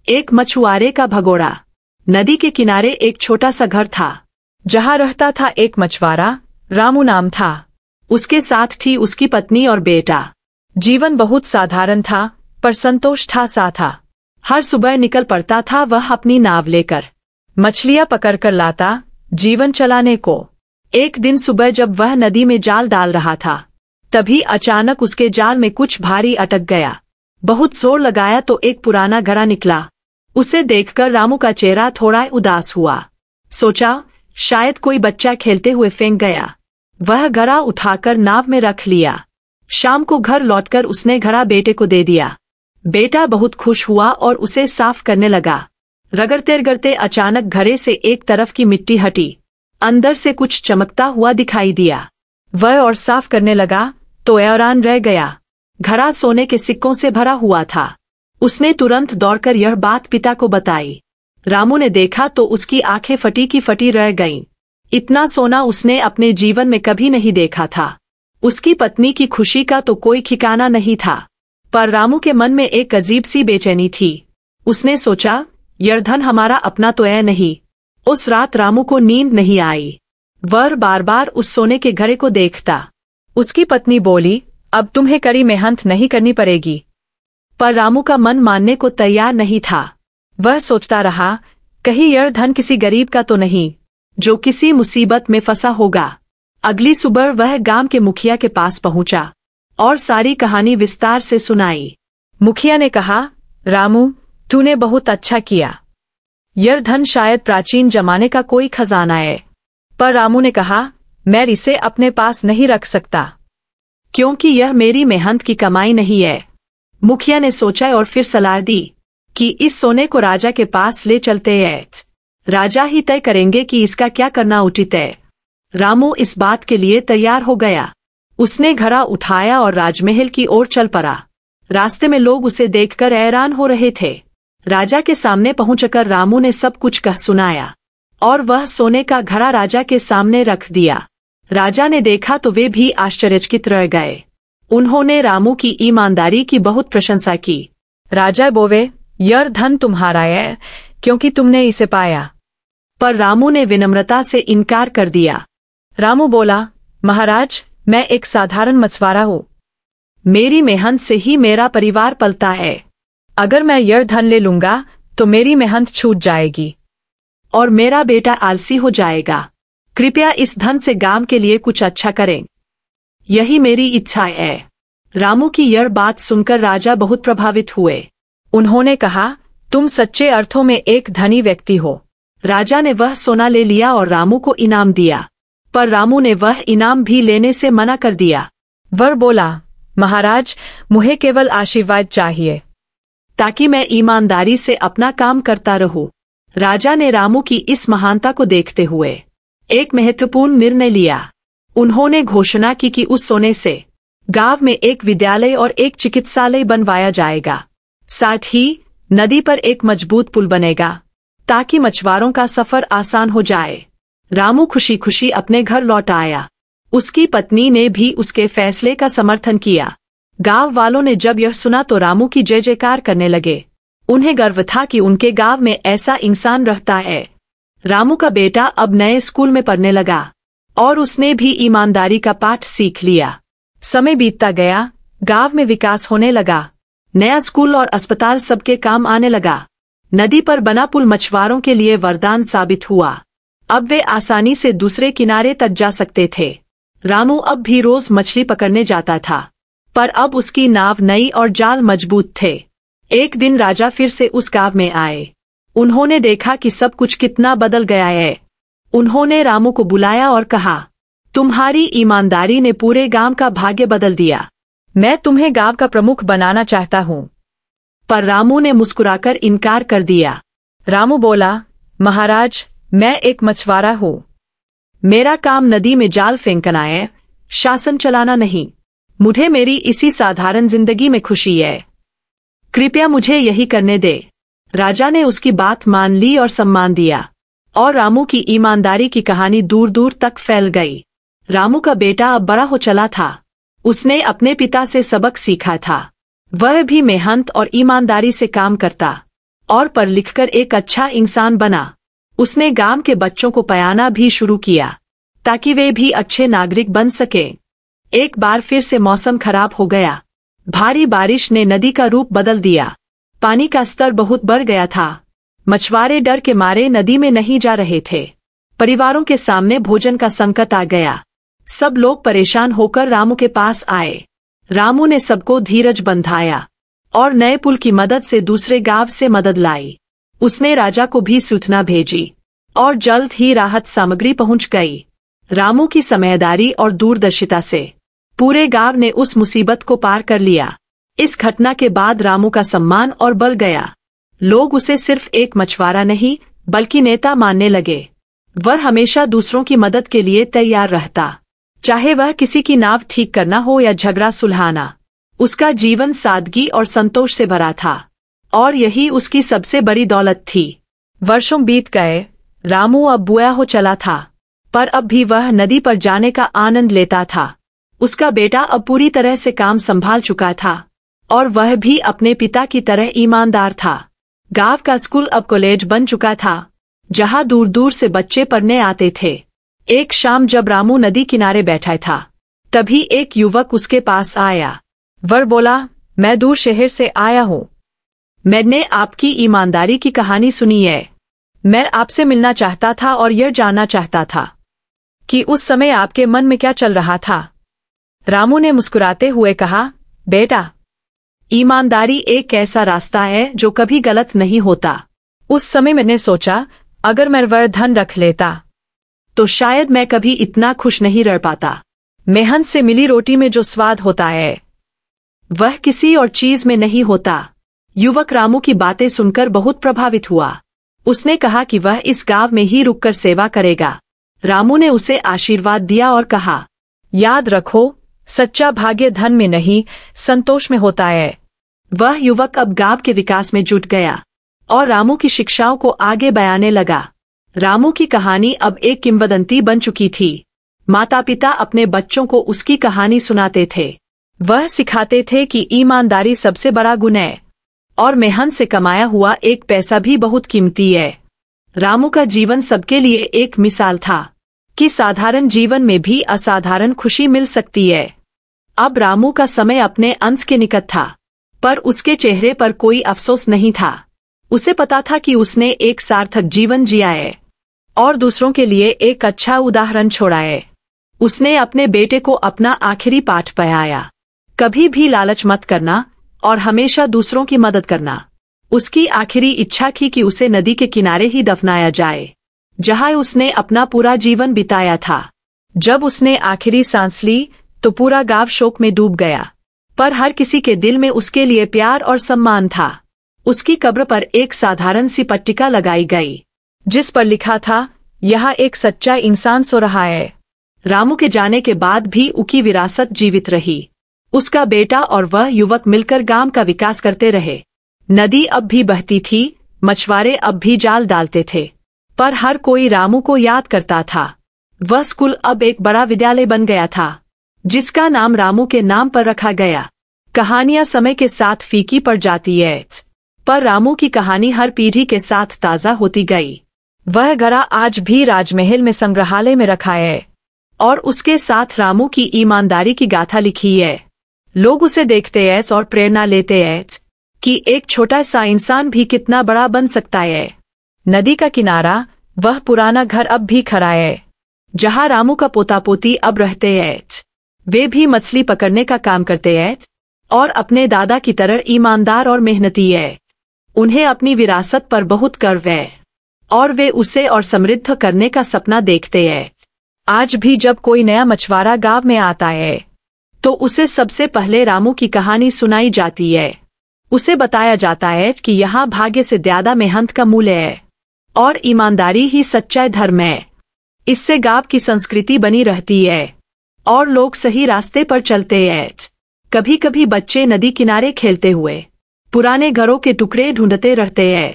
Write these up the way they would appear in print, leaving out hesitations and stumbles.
एक मछुआरे का भगोड़ा। नदी के किनारे एक छोटा सा घर था, जहां रहता था एक मछुआरा। रामू नाम था। उसके साथ थी उसकी पत्नी और बेटा। जीवन बहुत साधारण था, पर संतोष था था। हर सुबह निकल पड़ता था वह अपनी नाव लेकर, मछलियां पकड़कर लाता, जीवन चलाने को। एक दिन सुबह जब वह नदी में जाल डाल रहा था, तभी अचानक उसके जाल में कुछ भारी अटक गया। बहुत जोर लगाया तो एक पुराना घड़ा निकला। उसे देखकर रामू का चेहरा थोड़ा उदास हुआ। सोचा, शायद कोई बच्चा खेलते हुए फेंक गया। वह घड़ा उठाकर नाव में रख लिया। शाम को घर लौटकर उसने घड़ा बेटे को दे दिया। बेटा बहुत खुश हुआ और उसे साफ करने लगा। रगड़ते रगड़ते अचानक घड़े से एक तरफ की मिट्टी हटी। अंदर से कुछ चमकता हुआ दिखाई दिया। वह और साफ करने लगा तो हैरान रह गया। घड़ा सोने के सिक्कों से भरा हुआ था। उसने तुरंत दौड़कर यह बात पिता को बताई। रामू ने देखा तो उसकी आंखें फटी की फटी रह गईं। इतना सोना उसने अपने जीवन में कभी नहीं देखा था। उसकी पत्नी की खुशी का तो कोई ठिकाना नहीं था, पर रामू के मन में एक अजीब सी बेचैनी थी। उसने सोचा, यह धन हमारा अपना तो है नहीं। उस रात रामू को नींद नहीं आई। वह बार बार उस सोने के घड़े को देखता। उसकी पत्नी बोली, अब तुम्हें कड़ी मेहनत नहीं करनी पड़ेगी। पर रामू का मन मानने को तैयार नहीं था। वह सोचता रहा, कहीं यह धन किसी गरीब का तो नहीं, जो किसी मुसीबत में फंसा होगा। अगली सुबह वह गांव के मुखिया के पास पहुंचा और सारी कहानी विस्तार से सुनाई। मुखिया ने कहा, रामू, तूने बहुत अच्छा किया। यह धन शायद प्राचीन जमाने का कोई खजाना है। पर रामू ने कहा, मैं इसे अपने पास नहीं रख सकता, क्योंकि यह मेरी मेहनत की कमाई नहीं है। मुखिया ने सोचा और फिर सलाह दी कि इस सोने को राजा के पास ले चलते हैं। राजा ही तय करेंगे कि इसका क्या करना उचित है। रामू इस बात के लिए तैयार हो गया। उसने घड़ा उठाया और राजमहल की ओर चल पड़ा। रास्ते में लोग उसे देखकर हैरान हो रहे थे। राजा के सामने पहुंचकर रामू ने सब कुछ कह सुनाया और वह सोने का घड़ा राजा के सामने रख दिया। राजा ने देखा तो वे भी आश्चर्यचकित रह गए। उन्होंने रामू की ईमानदारी की बहुत प्रशंसा की। राजा बोले, यह धन तुम्हारा है क्योंकि तुमने इसे पाया। पर रामू ने विनम्रता से इनकार कर दिया। रामू बोला, महाराज, मैं एक साधारण मछुआरा हूँ। मेरी मेहनत से ही मेरा परिवार पलता है। अगर मैं यह धन ले लूंगा तो मेरी मेहनत छूट जाएगी और मेरा बेटा आलसी हो जाएगा। कृपया इस धन से गांव के लिए कुछ अच्छा करें, यही मेरी इच्छा है। रामू की यह बात सुनकर राजा बहुत प्रभावित हुए। उन्होंने कहा, तुम सच्चे अर्थों में एक धनी व्यक्ति हो। राजा ने वह सोना ले लिया और रामू को इनाम दिया, पर रामू ने वह इनाम भी लेने से मना कर दिया। वह बोला, महाराज, मुझे केवल आशीर्वाद चाहिए, ताकि मैं ईमानदारी से अपना काम करता रहूं। राजा ने रामू की इस महानता को देखते हुए एक महत्वपूर्ण निर्णय लिया। उन्होंने घोषणा की कि उस सोने से गांव में एक विद्यालय और एक चिकित्सालय बनवाया जाएगा। साथ ही नदी पर एक मजबूत पुल बनेगा, ताकि मछुआरों का सफर आसान हो जाए। रामू खुशी खुशी अपने घर लौट आया। उसकी पत्नी ने भी उसके फैसले का समर्थन किया। गांव वालों ने जब यह सुना तो रामू की जय जयकार करने लगे। उन्हें गर्व था कि उनके गांव में ऐसा इंसान रहता है। रामू का बेटा अब नए स्कूल में पढ़ने लगा और उसने भी ईमानदारी का पाठ सीख लिया। समय बीतता गया, गांव में विकास होने लगा। नया स्कूल और अस्पताल सबके काम आने लगा। नदी पर बना पुल मछुआरों के लिए वरदान साबित हुआ। अब वे आसानी से दूसरे किनारे तक जा सकते थे। रामू अब भी रोज मछली पकड़ने जाता था, पर अब उसकी नाव नई और जाल मजबूत थे। एक दिन राजा फिर से उस गांव में आए। उन्होंने देखा कि सब कुछ कितना बदल गया है। उन्होंने रामू को बुलाया और कहा, तुम्हारी ईमानदारी ने पूरे गांव का भाग्य बदल दिया। मैं तुम्हें गांव का प्रमुख बनाना चाहता हूँ। पर रामू ने मुस्कुराकर इनकार कर दिया। रामू बोला, महाराज, मैं एक मछुआरा हूँ। मेरा काम नदी में जाल फेंकना है, शासन चलाना नहीं। मुझे मेरी इसी साधारण जिंदगी में खुशी है। कृपया मुझे यही करने दे। राजा ने उसकी बात मान ली और सम्मान दिया, और रामू की ईमानदारी की कहानी दूर दूर तक फैल गई। रामू का बेटा अब बड़ा हो चला था। उसने अपने पिता से सबक सीखा था। वह भी मेहनत और ईमानदारी से काम करता। और पढ़ लिखकर एक अच्छा इंसान बना। उसने गांव के बच्चों को पढ़ाना भी शुरू किया ताकि वे भी अच्छे नागरिक बन सके। एक बार फिर से मौसम खराब हो गया। भारी बारिश ने नदी का रूप बदल दिया। पानी का स्तर बहुत बढ़ गया था। मछुआरे डर के मारे नदी में नहीं जा रहे थे। परिवारों के सामने भोजन का संकट आ गया। सब लोग परेशान होकर रामू के पास आए। रामू ने सबको धीरज बंधाया और नए पुल की मदद से दूसरे गांव से मदद लाई। उसने राजा को भी सूचना भेजी और जल्द ही राहत सामग्री पहुंच गई। रामू की समझदारी और दूरदर्शिता से पूरे गांव ने उस मुसीबत को पार कर लिया। इस घटना के बाद रामू का सम्मान और बढ़ गया। लोग उसे सिर्फ एक मछुआरा नहीं बल्कि नेता मानने लगे। वह हमेशा दूसरों की मदद के लिए तैयार रहता, चाहे वह किसी की नाव ठीक करना हो या झगड़ा सुलझाना। उसका जीवन सादगी और संतोष से भरा था और यही उसकी सबसे बड़ी दौलत थी। वर्षों बीत गए। रामू अब बूढ़ा हो चला था, पर अब भी वह नदी पर जाने का आनंद लेता था। उसका बेटा अब पूरी तरह से काम संभाल चुका था और वह भी अपने पिता की तरह ईमानदार था। गांव का स्कूल अब कॉलेज बन चुका था, जहां दूर दूर से बच्चे पढ़ने आते थे। एक शाम जब रामू नदी किनारे बैठा था, तभी एक युवक उसके पास आया। वह बोला, मैं दूर शहर से आया हूँ। मैंने आपकी ईमानदारी की कहानी सुनी है। मैं आपसे मिलना चाहता था और यह जानना चाहता था कि उस समय आपके मन में क्या चल रहा था। रामू ने मुस्कुराते हुए कहा, बेटा, ईमानदारी एक ऐसा रास्ता है जो कभी गलत नहीं होता। उस समय मैंने सोचा, अगर मैं वह धन रख लेता तो शायद मैं कभी इतना खुश नहीं रह पाता। मेहनत से मिली रोटी में जो स्वाद होता है वह किसी और चीज में नहीं होता। युवक रामू की बातें सुनकर बहुत प्रभावित हुआ। उसने कहा कि वह इस गांव में ही रुककर सेवा करेगा। रामू ने उसे आशीर्वाद दिया और कहा, याद रखो, सच्चा भाग्य धन में नहीं, संतोष में होता है। वह युवक अब गांव के विकास में जुट गया और रामू की शिक्षाओं को आगे बयाने लगा। रामू की कहानी अब एक किंवदंती बन चुकी थी। माता पिता अपने बच्चों को उसकी कहानी सुनाते थे। वह सिखाते थे कि ईमानदारी सबसे बड़ा गुण है और मेहनत से कमाया हुआ एक पैसा भी बहुत कीमती है। रामू का जीवन सबके लिए एक मिसाल था कि साधारण जीवन में भी असाधारण खुशी मिल सकती है। अब रामू का समय अपने अंत के निकट था, पर उसके चेहरे पर कोई अफसोस नहीं था। उसे पता था कि उसने एक सार्थक जीवन जिया है और दूसरों के लिए एक अच्छा उदाहरण छोड़ा है। उसने अपने बेटे को अपना आखिरी पाठ पढ़ाया, कभी भी लालच मत करना और हमेशा दूसरों की मदद करना। उसकी आखिरी इच्छा थी कि उसे नदी के किनारे ही दफनाया जाए, जहां उसने अपना पूरा जीवन बिताया था। जब उसने आखिरी सांस ली तो पूरा गांव शोक में डूब गया, पर हर किसी के दिल में उसके लिए प्यार और सम्मान था। उसकी कब्र पर एक साधारण सी पट्टिका लगाई गई, जिस पर लिखा था, यह एक सच्चा इंसान सो रहा है। रामू के जाने के बाद भी उसकी विरासत जीवित रही। उसका बेटा और वह युवक मिलकर गांव का विकास करते रहे। नदी अब भी बहती थी, मछुआरे अब भी जाल डालते थे, पर हर कोई रामू को याद करता था। वह स्कूल अब एक बड़ा विद्यालय बन गया था, जिसका नाम रामू के नाम पर रखा गया। कहानियां समय के साथ फीकी पड़ जाती है, पर रामू की कहानी हर पीढ़ी के साथ ताजा होती गई। वह घड़ा आज भी राजमहल में संग्रहालय में रखा है और उसके साथ रामू की ईमानदारी की गाथा लिखी है। लोग उसे देखते हैं और प्रेरणा लेते हैं कि एक छोटा सा इंसान भी कितना बड़ा बन सकता है। नदी का किनारा, वह पुराना घर अब भी खड़ा है, जहां रामू का पोता पोती अब रहते हैं। वे भी मछली पकड़ने का काम करते हैं और अपने दादा की तरह ईमानदार और मेहनती है। उन्हें अपनी विरासत पर बहुत गर्व है और वे उसे और समृद्ध करने का सपना देखते हैं। आज भी जब कोई नया मछुआरा गांव में आता है तो उसे सबसे पहले रामू की कहानी सुनाई जाती है। उसे बताया जाता है कि यहाँ भाग्य से ज्यादा मेहनत का मूल्य है और ईमानदारी ही सच्चा धर्म है। इससे गांव की संस्कृति बनी रहती है और लोग सही रास्ते पर चलते हैं। कभी कभी बच्चे नदी किनारे खेलते हुए पुराने घरों के टुकड़े ढूंढते रहते हैं।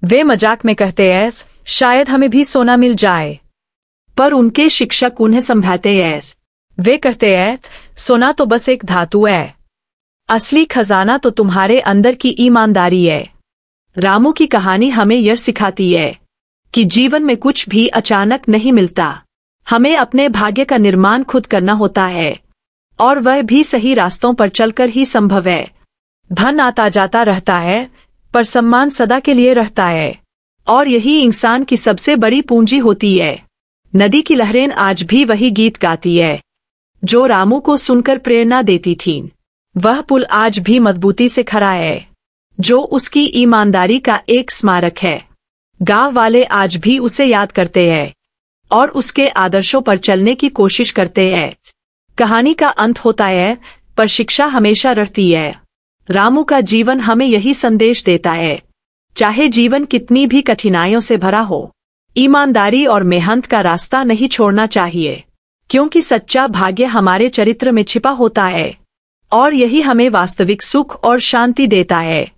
वे मजाक में कहते हैं, शायद हमें भी सोना मिल जाए, पर उनके शिक्षक उन्हें समझाते हैं। वे कहते हैं, सोना तो बस एक धातु है, असली खजाना तो तुम्हारे अंदर की ईमानदारी है। रामू की कहानी हमें यह सिखाती है कि जीवन में कुछ भी अचानक नहीं मिलता। हमें अपने भाग्य का निर्माण खुद करना होता है, और वह भी सही रास्तों पर चलकर ही संभव है। धन आता जाता रहता है, पर सम्मान सदा के लिए रहता है, और यही इंसान की सबसे बड़ी पूंजी होती है। नदी की लहरें आज भी वही गीत गाती है जो रामू को सुनकर प्रेरणा देती थीं। वह पुल आज भी मजबूती से खड़ा है, जो उसकी ईमानदारी का एक स्मारक है। गांव वाले आज भी उसे याद करते हैं और उसके आदर्शों पर चलने की कोशिश करते हैं। कहानी का अंत होता है, पर शिक्षा हमेशा रहती है। रामू का जीवन हमें यही संदेश देता है, चाहे जीवन कितनी भी कठिनाइयों से भरा हो, ईमानदारी और मेहनत का रास्ता नहीं छोड़ना चाहिए, क्योंकि सच्चा भाग्य हमारे चरित्र में छिपा होता है, और यही हमें वास्तविक सुख और शांति देता है।